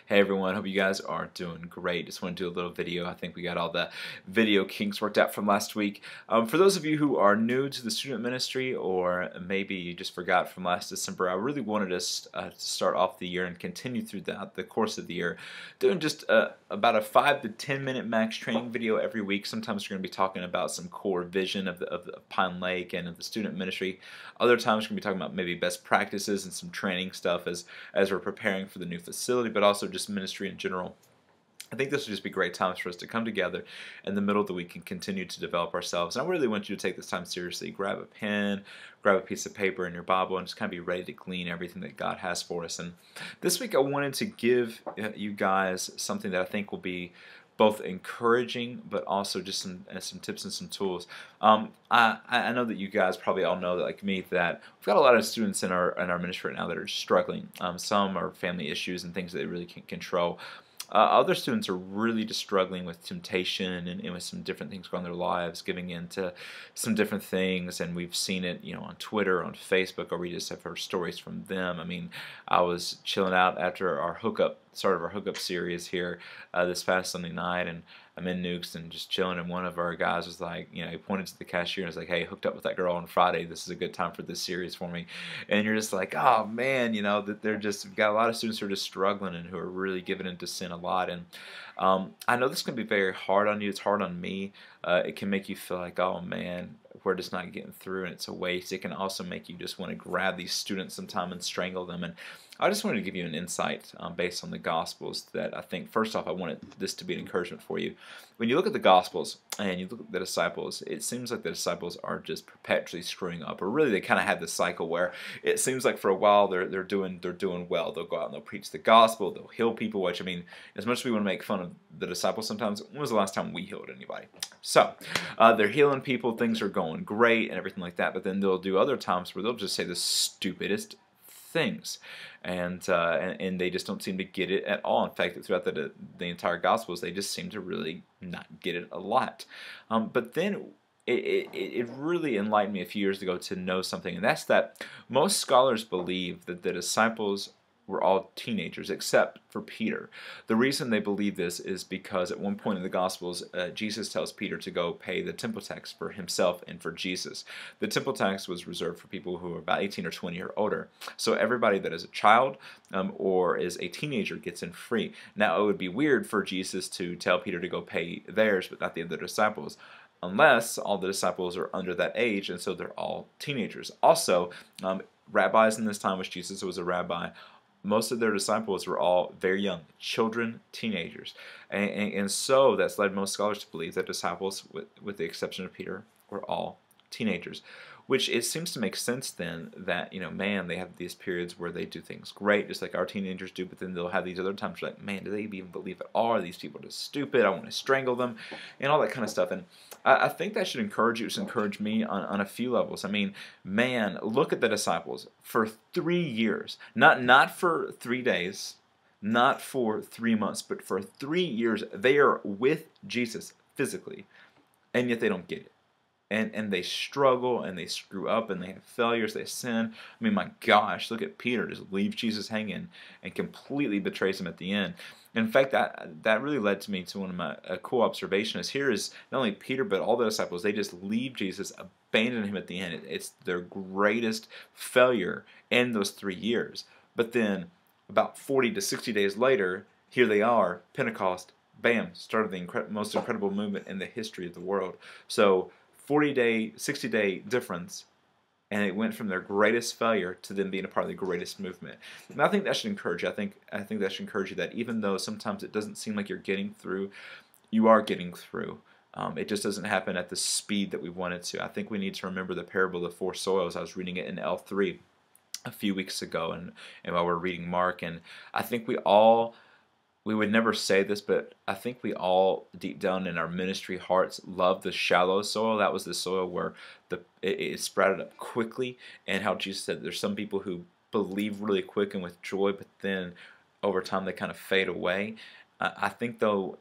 Hey everyone, hope you guys are doing great. Just want to do a little video. I think we got all the video kinks worked out from last week. For those of you who are new to the student ministry, or maybe you just forgot from last December, I really wanted us to start off the year and continue through the course of the year, doing just about a 5 to 10 minute max training video every week. Sometimes we're going to be talking about some core vision of Pine Lake and of the student ministry. Other times we're going to be talking about maybe best practices and some training stuff as we're preparing for the new facility, but also just ministry in general. I think this would just be great times for us to come together in the middle of the week and continue to develop ourselves. And I really want you to take this time seriously. Grab a pen, grab a piece of paper and your Bible, and just kind of be ready to glean everything that God has for us. And this week I wanted to give you guys something that I think will be both encouraging, but also just some tips and some tools. I know that you guys probably all know that, like me, that we've got a lot of students in our ministry right now that are struggling. Some are family issues and things that they really can't control. Other students are really just struggling with temptation and with some different things going on in their lives, giving in to some different things, and we've seen it, on Twitter, on Facebook, or we just have heard stories from them. I mean, I was chilling out after our start of our hookup series here this past Sunday night, and I'm in Nukes and just chilling, and one of our guys was like, he pointed to the cashier and was like, "Hey, hooked up with that girl on Friday. This is a good time for this series for me." And you're just like, oh man, that they're just got a lot of students who are just struggling and who are really giving into sin a lot. And I know this can be very hard on you. It's hard on me. It can make you feel like, oh man, we're just not getting through and it's a waste. It can also make you just want to grab these students sometime and strangle them. And I just wanted to give you an insight based on the Gospels that I think, first off, I wanted this to be an encouragement for you. When you look at the Gospels and you look at the disciples, it seems like the disciples are just perpetually screwing up, or really they kind of have this cycle where it seems like for a while they're doing well. They'll go out and they'll preach the gospel, they'll heal people, which, I mean, as much as we want to make fun of the disciples sometimes, when was the last time we healed anybody? So they're healing people, things are going great and everything like that, but then they'll do other times where they'll just say the stupidest things, and they just don't seem to get it at all. In fact, throughout the entire Gospels, they just seem to really not get it a lot. But then it really enlightened me a few years ago to know something, and that's that most scholars believe that the disciples were all teenagers except for Peter. The reason they believe this is because at one point in the Gospels, Jesus tells Peter to go pay the temple tax for himself and for Jesus. The temple tax was reserved for people who were about 18 or 20 or older. So everybody that is a child or is a teenager gets in free. Now, it would be weird for Jesus to tell Peter to go pay theirs, but not the other disciples, unless all the disciples are under that age, and so they're all teenagers. Also, rabbis in this time, which Jesus was a rabbi, most of their disciples were all very young, children, teenagers. And so that's led most scholars to believe that disciples, with the exception of Peter, were all teenagers. Which it seems to make sense then that, man, they have these periods where they do things great, just like our teenagers do, but then they'll have these other times where, like, man, do they even believe at all? Are these people just stupid? I want to strangle them, and all that kind of stuff. And I think that should encourage you, should encourage me on a few levels. I mean, man, look at the disciples for 3 years, not for 3 days, not for 3 months, but for 3 years, they are with Jesus physically, and yet they don't get it. And they struggle, and they screw up, and they have failures, they sin. I mean, my gosh, look at Peter, just leave Jesus hanging and completely betrays him at the end. In fact, that really led to me to one of my cool observations. Here is not only Peter, but all the disciples, they just leave Jesus, abandon him at the end. It's their greatest failure in those 3 years. But then about 40 to 60 days later, here they are, Pentecost, bam, started the most incredible movement in the history of the world. So 40-day, 60-day difference, and it went from their greatest failure to them being a part of the greatest movement. And I think that should encourage you. I think that should encourage you that even though sometimes it doesn't seem like you're getting through, you are getting through. It just doesn't happen at the speed that we want it to. I think we need to remember the parable of the 4 soils. I was reading it in L3 a few weeks ago, and while we're reading Mark, and I think we would never say this, but I think we all, deep down in our ministry hearts, love the shallow soil. That was the soil where it sprouted up quickly, and how Jesus said there's some people who believe really quick and with joy, but then over time they kind of fade away. I think, though,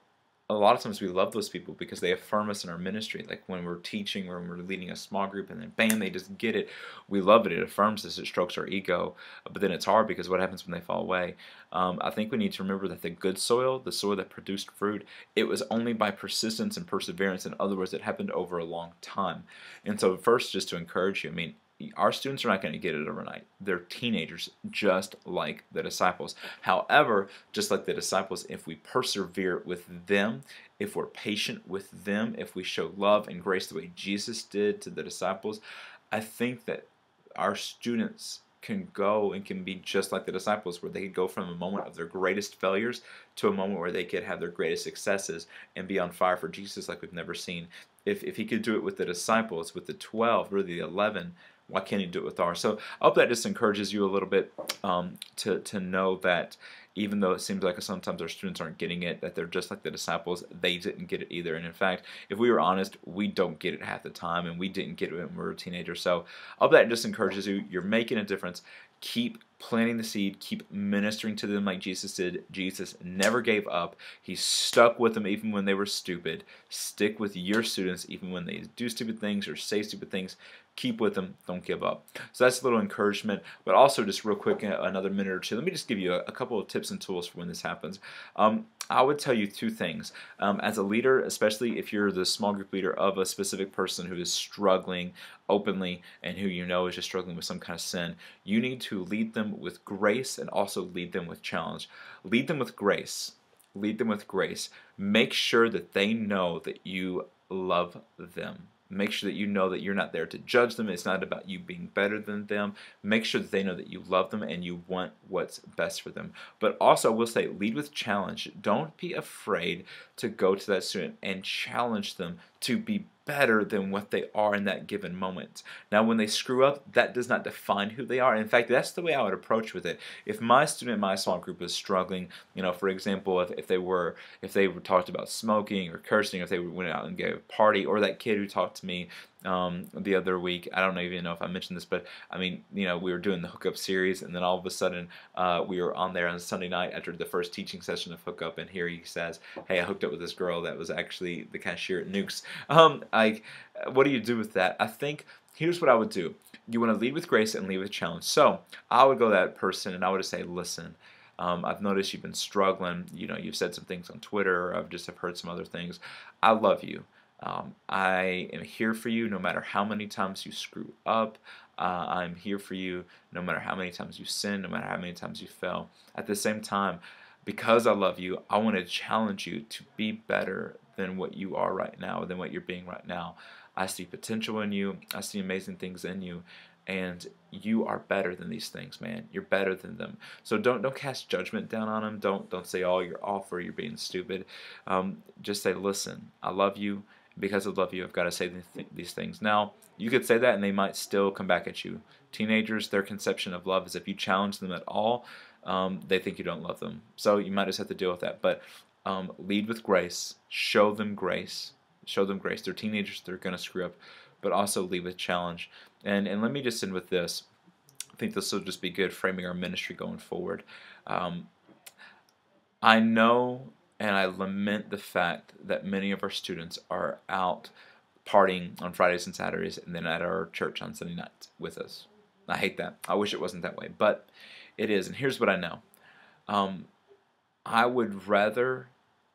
a lot of times we love those people because they affirm us in our ministry. Like when we're teaching or when we're leading a small group and then bam, they just get it. We love it. It affirms us. It strokes our ego. But then it's hard because what happens when they fall away? I think we need to remember that the good soil, the soil that produced fruit, it was only by persistence and perseverance. In other words, it happened over a long time. And so first, just to encourage you, I mean, our students are not going to get it overnight. They're teenagers, just like the disciples. However, just like the disciples, if we persevere with them, if we're patient with them, if we show love and grace the way Jesus did to the disciples, I think that our students can go and can be just like the disciples, where they could go from a moment of their greatest failures to a moment where they could have their greatest successes and be on fire for Jesus like we've never seen. If he could do it with the disciples, with the 12, really the 11, why can't he do it with ours? So I hope that just encourages you a little bit to know that even though it seems like sometimes our students aren't getting it, that they're just like the disciples. They didn't get it either. And in fact, if we were honest, we don't get it half the time, and we didn't get it when we were teenagers. So I hope that just encourages you. You're making a difference. Keep planting the seed. Keep ministering to them like Jesus did. Jesus never gave up. He stuck with them even when they were stupid. Stick with your students even when they do stupid things or say stupid things. Keep with them. Don't give up. So that's a little encouragement. But also, just real quick, another minute or two, let me just give you a couple of tips and tools for when this happens. I would tell you two things. As a leader, especially if you're the small group leader of a specific person who is struggling openly and who you know is just struggling with some kind of sin, you need to lead them with grace and also lead them with challenge. Lead them with grace. Lead them with grace. Make sure that they know that you love them. Make sure that you know that you're not there to judge them. It's not about you being better than them. Make sure that they know that you love them and you want what's best for them. But also, I will say, lead with challenge. Don't be afraid to go to that student and challenge them to be better than what they are in that given moment. Now, when they screw up, that does not define who they are. In fact, that's the way I would approach with it. If my student in my small group was struggling, for example, if they were talked about smoking or cursing, if they went out and gave a party, or that kid who talked to me the other week, I don't even know if I mentioned this, but I mean, we were doing the hookup series, and then all of a sudden we were on there on Sunday night after the first teaching session of hookup, and here he says, "Hey, I hooked up with this girl that was actually the cashier at Nukes." What do you do with that? I think here's what I would do. You want to lead with grace and lead with challenge. So I would go to that person and I would just say, "Listen, I've noticed you've been struggling. You've said some things on Twitter, or I've heard some other things. I love you. I am here for you no matter how many times you screw up. I'm here for you no matter how many times you sin, no matter how many times you fail. At the same time, because I love you, I want to challenge you to be better than what you are right now, than what you're being right now. I see potential in you. I see amazing things in you. And you are better than these things, man. You're better than them. So don't cast judgment down on them. Don't say, oh, you're off or you're being stupid. Just say, listen, I love you. Because I love you, I've got to say these things. Now, you could say that and they might still come back at you. Teenagers, their conception of love is if you challenge them at all, they think you don't love them. So you might just have to deal with that. But lead with grace. Show them grace. Show them grace. They're teenagers. They're going to screw up. But also lead with challenge. And let me just end with this. I think this will just be good framing our ministry going forward. I know and I lament the fact that many of our students are out partying on Fridays and Saturdays and then at our church on Sunday nights with us. I hate that. I wish it wasn't that way, but it is. And here's what I know. I would rather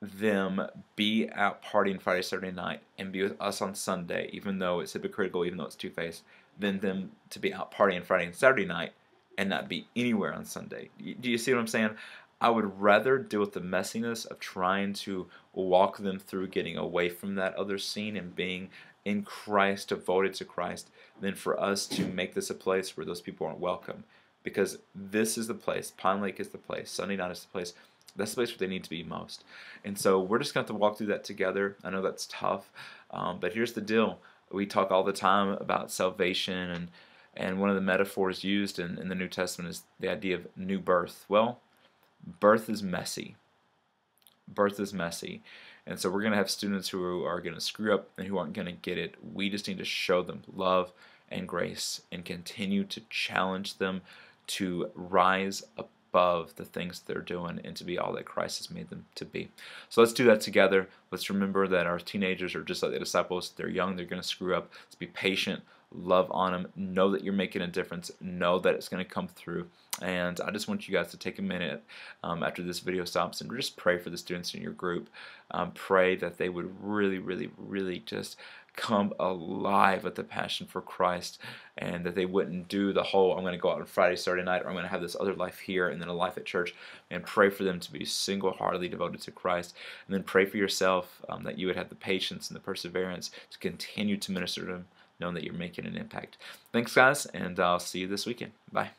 them be out partying Friday, Saturday night and be with us on Sunday, even though it's hypocritical, even though it's two-faced, than them to be out partying Friday and Saturday night and not be anywhere on Sunday. Do you see what I'm saying? I would rather deal with the messiness of trying to walk them through getting away from that other scene and being in Christ, devoted to Christ, than for us to make this a place where those people aren't welcome. Because this is the place, Pine Lake is the place, Sunday night is the place, that's the place where they need to be most. And so we're just going to have to walk through that together. I know that's tough, but here's the deal. We talk all the time about salvation, and one of the metaphors used in the New Testament is the idea of new birth. Well, birth is messy. Birth is messy. And so we're going to have students who are going to screw up and who aren't going to get it. We just need to show them love and grace and continue to challenge them to rise above above the things they're doing and to be all that Christ has made them to be. So let's do that together. Let's remember that our teenagers are just like the disciples. They're young. They're going to screw up. Let's be patient. Love on them. Know that you're making a difference. Know that it's going to come through. And I just want you guys to take a minute after this video stops and just pray for the students in your group. Pray that they would really, really, really just come alive with the passion for Christ, and that they wouldn't do the whole I'm going to go out on Friday, Saturday night, or I'm going to have this other life here and then a life at church. And pray for them to be single-heartedly devoted to Christ. And then pray for yourself that you would have the patience and the perseverance to continue to minister to them, knowing that you're making an impact. Thanks, guys, and I'll see you this weekend. Bye.